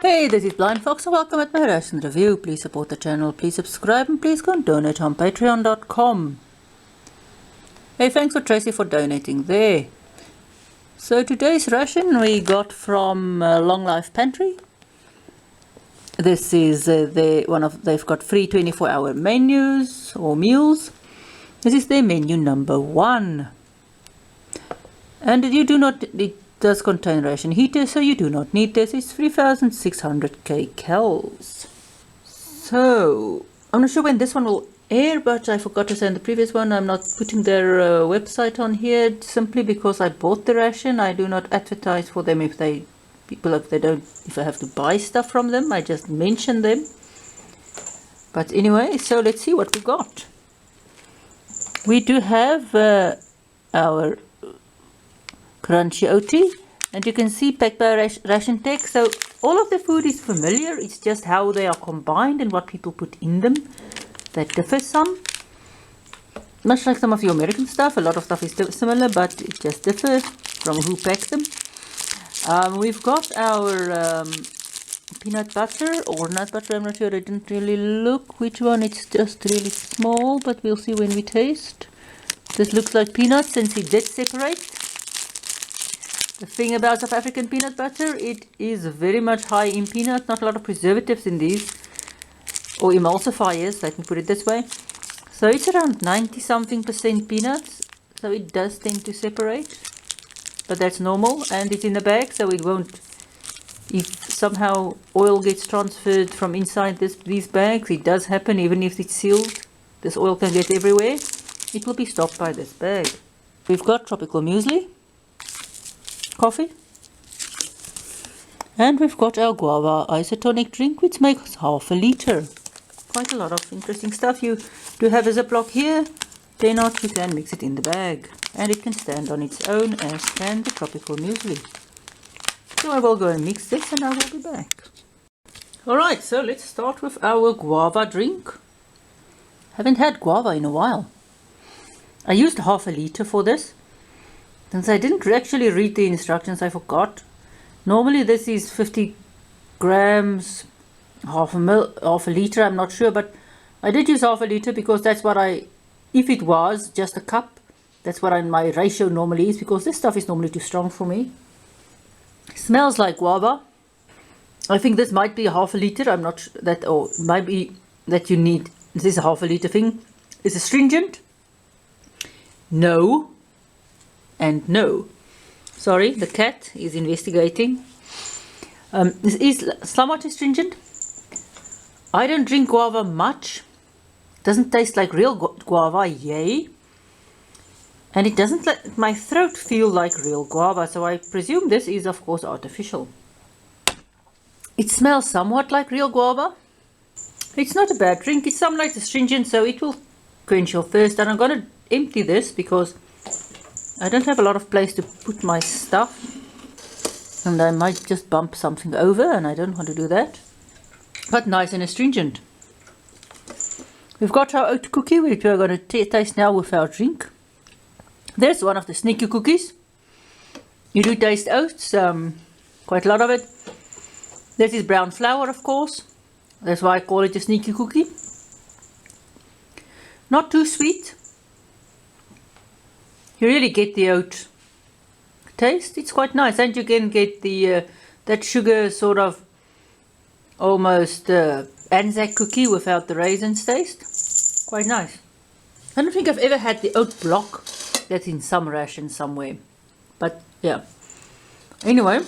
Hey, this is BlindFox and welcome at my Ration review. Please support the channel, please subscribe and please go and donate on patreon.com. Hey, thanks for Tracy for donating there. So today's ration we got from Long Life Pantry. This is they've got free 24-hour menus or meals. This is their menu number 1. And it does contain ration heater, so you do not need this. It's 3600 kcals. So I'm not sure when this one will air, but I forgot to say in the previous one I'm not putting their website on here simply because I bought the ration. I do not advertise for them if I have to buy stuff from them. I just mention them. But anyway, so let's see what we got. We do have our crunchy OT, and you can see packed by ration tech. So all of the food is familiar, it's just how they are combined and what people put in them that differs some. Much like some of the American stuff, a lot of stuff is similar, but it just differs from who packs them. We've got our peanut butter or nut butter, I'm not sure, I didn't really look which one. It's just really small, but we'll see when we taste. This looks like peanuts since it did separate. The thing about South African peanut butter, it is very much high in peanut, not a lot of preservatives in these, or emulsifiers, let me put it this way. So it's around 90-something% peanuts, so it does tend to separate, but that's normal, and it's in the bag, so it won't, if somehow oil gets transferred from inside these bags, it does happen, even if it's sealed, this oil can get everywhere, it will be stopped by this bag. We've got tropical muesli, coffee, and we've got our guava isotonic drink, which makes half a liter. Quite a lot of interesting stuff. You do have a Ziploc here, then not you can mix it in the bag, and it can stand on its own, as can the tropical muesli. So I will go and mix this and I will be back. Alright, so let's start with our guava drink. Haven't had guava in a while. I used half a liter for this. Since I didn't actually read the instructions, I forgot. Normally this is 50 grams, half a liter, I'm not sure, but I did use half a liter because that's what if it was just a cup, that's what my ratio normally is, because this stuff is normally too strong for me. Smells like guava. I think this might be a half a liter, I'm not sure that, or it might be that you need, this is a half a liter thing. Is it astringent? No. And no. Sorry, the cat is investigating. This is somewhat astringent. I don't drink guava much. Doesn't taste like real guava, yay. And it doesn't let my throat feel like real guava, so I presume this is of course artificial. It smells somewhat like real guava. It's not a bad drink. It's somewhat astringent, so it will quench your thirst. And I'm going to empty this because I don't have a lot of place to put my stuff, and I might just bump something over, and I don't want to do that. But nice and astringent. We've got our oat cookie, which we're going to taste now with our drink. There's one of the sneaky cookies. You do taste oats, quite a lot of it. This is brown flour, of course. That's why I call it a sneaky cookie. Not too sweet. You really get the oat taste. It's quite nice, and you can get the that sugar sort of almost Anzac cookie without the raisins taste. Quite nice. I don't think I've ever had the oat block. That's in some ration somewhere, but yeah. Anyway,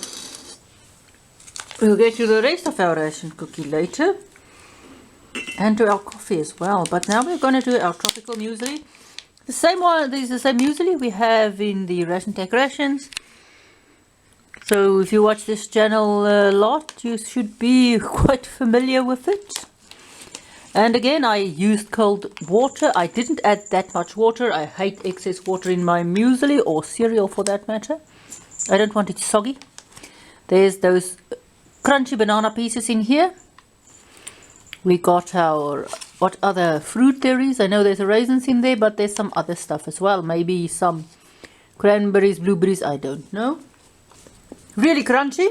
we'll get to the rest of our ration cookie later, and to our coffee as well. But now we're going to do our tropical muesli. The same one, this is the same muesli we have in the Ration Tech rations. So if you watch this channel a lot, you should be quite familiar with it. And again, I used cold water. I didn't add that much water. I hate excess water in my muesli or cereal for that matter. I don't want it soggy. There's those crunchy banana pieces in here. We got our, what other fruit there is. I know there's raisins in there, but there's some other stuff as well. Maybe some cranberries, blueberries, I don't know. Really crunchy.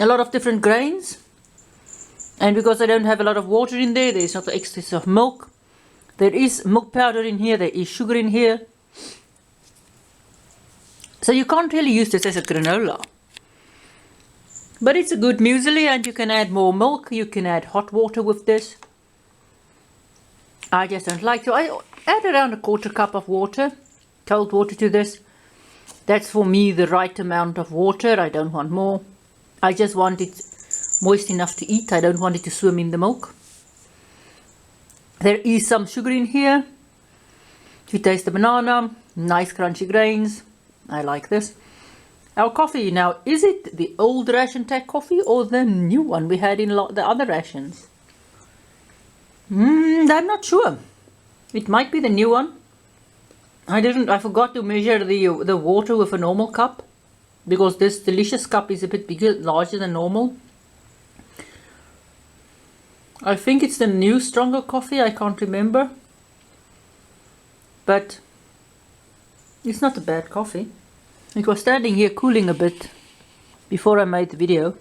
a lot of different grains, and because I don't have a lot of water in there, there's not excess of milk. There is milk powder in here, there is sugar in here, so you can't really use this as a granola. But it's a good muesli, and you can add more milk, you can add hot water with this. I just don't like to. I add around a 1/4 cup of water, cold water, to this. That's for me the right amount of water. I don't want more. I just want it moist enough to eat. I don't want it to swim in the milk. There is some sugar in here to taste the banana. Nice crunchy grains. I like this. Our coffee now, is it the old ration tag coffee or the new one we had in the other rations? I'm not sure. It might be the new one. I forgot to measure the water with a normal cup, because this delicious cup is a bit bigger, larger than normal. I think it's the new stronger coffee, I can't remember. But it's not a bad coffee. It was standing here cooling a bit before I made the video.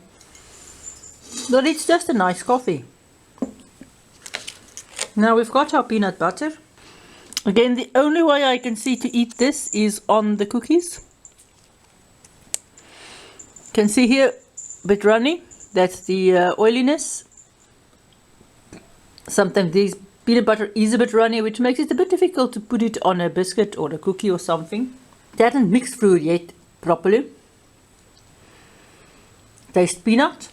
But it's just a nice coffee. Now we've got our peanut butter. Again, the only way I can see to eat this is on the cookies. You can see here, a bit runny. That's the oiliness. Sometimes this peanut butter is a bit runny, which makes it a bit difficult to put it on a biscuit or a cookie or something. It hasn't mixed through yet properly. Taste peanut.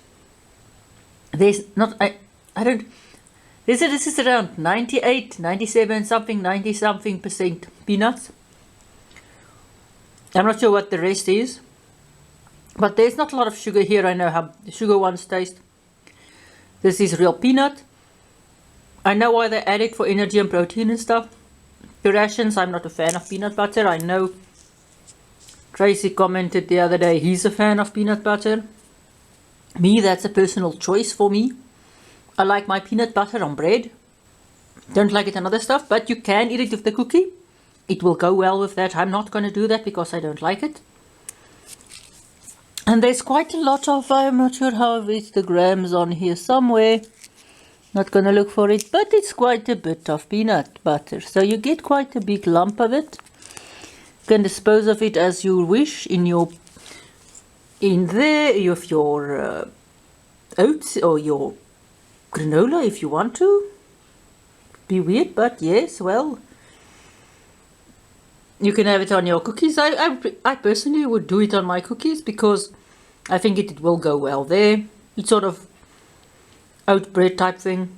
There's not, I don't, this is around 98, 97 something, 90 something percent peanuts. I'm not sure what the rest is, but there's not a lot of sugar here. I know how the sugar ones taste. This is real peanut. I know why they add it, for energy and protein and stuff. The rations, I'm not a fan of peanut butter. I know Tracy commented the other day he's a fan of peanut butter. Me, that's a personal choice for me. I like my peanut butter on bread. Don't like it on other stuff, but you can eat it with the cookie. It will go well with that. I'm not going to do that because I don't like it. And there's quite a lot of, I'm not sure how it's the grams on here somewhere. Not going to look for it, but it's quite a bit of peanut butter. So you get quite a big lump of it. You can dispose of it as you wish in there with your oats or your granola if you want to. Be weird, but yes, well, you can have it on your cookies. I personally would do it on my cookies because I think it will go well there. It's sort of oat bread type thing.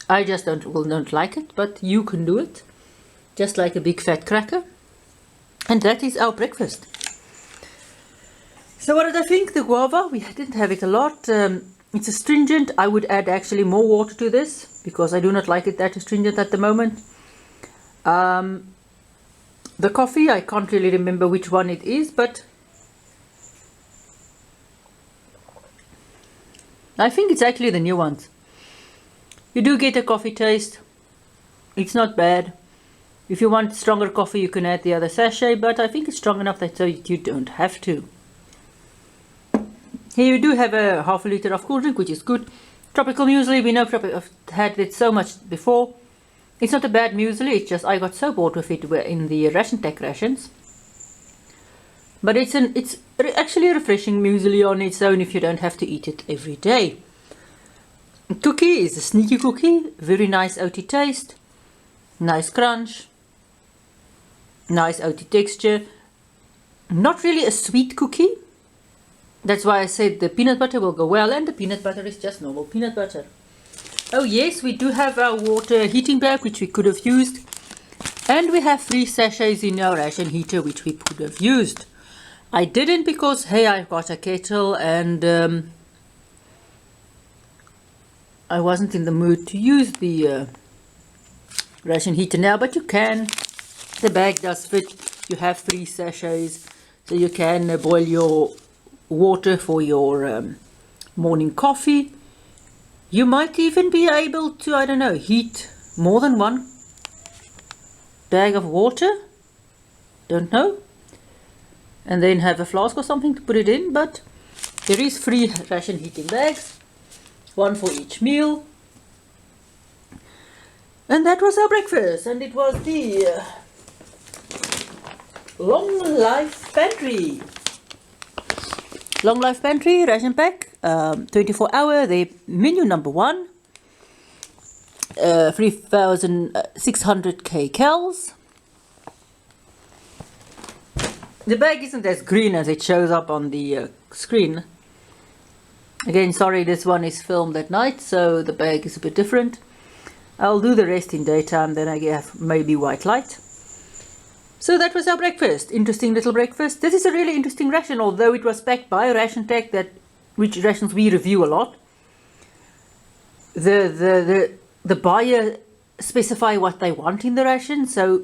I just don't like it, but you can do it just like a big fat cracker. And that is our breakfast. So what did I think? The guava, we didn't have it a lot. It's astringent. I would add actually more water to this because I do not like it that astringent at the moment. The coffee, I can't really remember which one it is, but I think it's actually the new ones. You do get a coffee taste. It's not bad. If you want stronger coffee, you can add the other sachet, but I think it's strong enough that so you don't have to. Here you do have a half a liter of cool drink, which is good. Tropical muesli, we know I've had it so much before. It's not a bad muesli, it's just I got so bored with it in the ration tech rations. But it's actually a refreshing muesli on its own if you don't have to eat it every day. Cookie is a sneaky cookie, very nice oaty taste, nice crunch, nice oaty texture. Not really a sweet cookie. That's why I said the peanut butter will go well, and the peanut butter is just normal peanut butter. Oh yes, we do have our water heating bag, which we could have used. And we have 3 sachets in our ration heater, which we could have used. I didn't because, hey, I've got a kettle and I wasn't in the mood to use the ration heater now, but you can. The bag does fit. You have 3 sachets, so you can boil your water for your morning coffee. You might even be able to, I don't know, heat more than 1 bag of water. Don't know. And then have a flask or something to put it in, but There is free ration heating bags, one for each meal. And that was our breakfast, and it was the Long Life Pantry. Long Life Pantry ration pack, 24 hour, the menu number 1, 3,600 kcals. The bag isn't as green as it shows up on the screen. Again, sorry, this one is filmed at night, so the bag is a bit different. I'll do the rest in daytime, then I have maybe white light. So that was our breakfast. Interesting little breakfast. This is a really interesting ration, although it was packed by Ration Tech, which rations we review a lot. The buyer specify what they want in the ration, so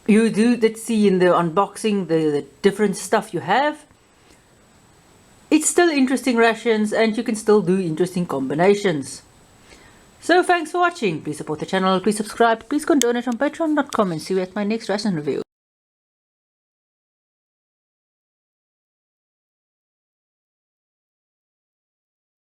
you do see in the unboxing the different stuff you have. It's still interesting rations, and you can still do interesting combinations. So thanks for watching. Please support the channel, please subscribe, please go and donate on patreon.com, and see you at my next ration review.